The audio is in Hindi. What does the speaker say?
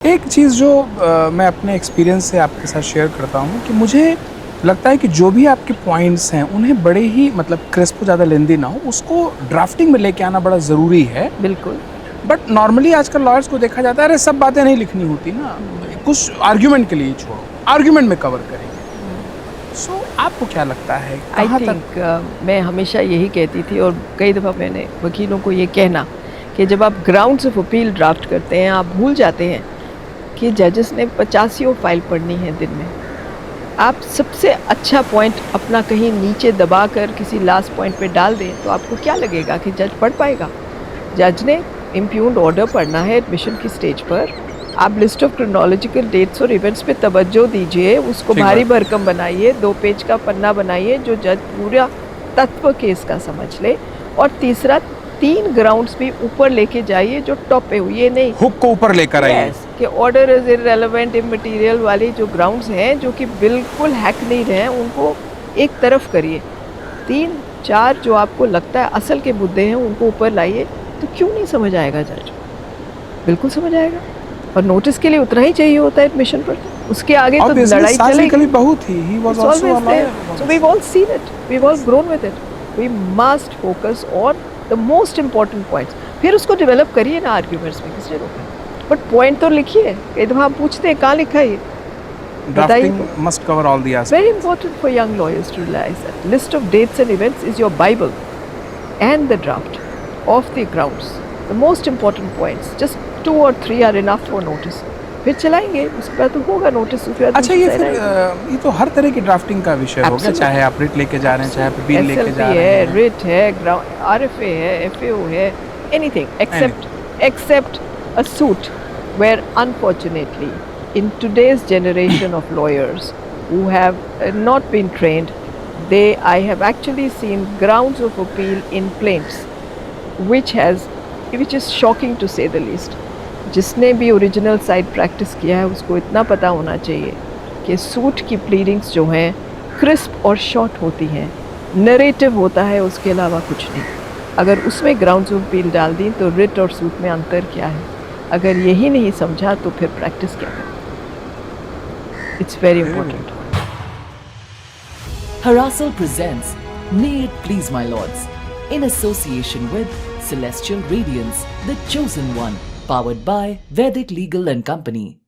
एक चीज़ जो मैं अपने एक्सपीरियंस से आपके साथ शेयर करता हूँ कि मुझे लगता है कि जो भी आपके पॉइंट्स हैं उन्हें बड़े ही मतलब क्रिस्प, ज़्यादा लेंदी ना हो, उसको ड्राफ्टिंग में लेके आना बड़ा ज़रूरी है। बिल्कुल। बट नॉर्मली आजकल लॉयर्स को देखा जाता है, अरे सब बातें नहीं लिखनी होती ना, कुछ आर्ग्यूमेंट के लिए छोड़ो, आर्ग्यूमेंट में कवर करेंगे। सो आपको क्या लगता है आई कहाँ तक? थिंक मैं हमेशा यही कहती थी और कई दफ़ा मैंने वकीलों को ये कहना कि जब आप ग्राउंड्स ऑफ अपील ड्राफ्ट करते हैं, आप भूल जाते हैं कि जजेस ने 85 फाइल पढ़नी है दिन में। आप सबसे अच्छा पॉइंट अपना कहीं नीचे दबा कर किसी लास्ट पॉइंट पे डाल दें तो आपको क्या लगेगा कि जज पढ़ पाएगा? जज ने इम्प्यून्ड ऑर्डर पढ़ना है एडमिशन की स्टेज पर। आप लिस्ट ऑफ क्रोनोलॉजिकल डेट्स और इवेंट्स पे तवज्जो दीजिए, उसको ठीक भारी बात। भरकम बनाइए, 2 पेज का पन्ना बनाइए जो जज पूरा तत्व केस का समझ ले। और तीसरा 3 ग्राउंड्स भी ऊपर लेके जाइए जो टॉप पे हो, ये नहीं हुक को ऊपर लेकर आइए। यस कि ऑर्डर इज इररेलेवेंट इमटेरियल वाली जो ग्राउंड्स हैं जो कि बिल्कुल हैक नहीं रहे हैं, उनको एक तरफ करिए। 3-4 जो आपको लगता है असल के मुद्दे हैं उनको ऊपर लाइए, तो क्यों नहीं समझ आएगा जज? बिल्कुल समझ आएगा। और नोटिस के लिए उतना ही चाहिए होता है एडमिशन पर, उसके आगे तो Obviously, लड़ाई साजिद चलेगी। कभी बहुत ही he was It's also always a there. lawyer. So we've all seen it. We've all grown with it. We must focus on the most important points. फिर उसको डेवलप करिए ना आर्ग्यूमेंट्स में, किसने रोका? बट पॉइंट तो लिखिए। कई दफ़ा हम पूछते हैं कहाँ लिखा है ये? Drafting must cover all the aspects. Very important for young lawyers to realize that list of dates and events is your Bible and the draft of the grounds. The most important points. Just 2 or 3 are enough for notice. फिर चलाएंगे, उसके बाद तो होगा नोटिस, उसके बाद अच्छा, ये दूसरी फिर साइड आएगी। ये तो हर तरह की ड्राफ्टिंग का विषय हो गया, Absolutely. चाहे आप रिट लेके जा रहे हैं, चाहे आप अपील लेके SLP जा रहे है, हैं। रिट है, ग्राउंड RFA है, FAO है, anything except a suit where unfortunately in today's generation of lawyers who have not been trained, I have actually seen grounds of appeal in plaints which is shocking to say the least. जिसने भी ओरिजिनल साइड प्रैक्टिस किया है उसको इतना पता होना चाहिए कि सूट की प्लीडिंग्स जो हैं क्रिस्प और शॉर्ट होती हैं, नरेटिव होता है, उसके अलावा कुछ नहीं। अगर उसमें ग्राउंड्स ऑफ अपील डाल दी तो रिट और सूट में अंतर क्या है? अगर यही नहीं समझा तो फिर प्रैक्टिस क्या करें? It's very important. Harassal presents May It Please My Lords in association with Celestial Radiance, The Chosen One, powered by Vedic Legal and Company.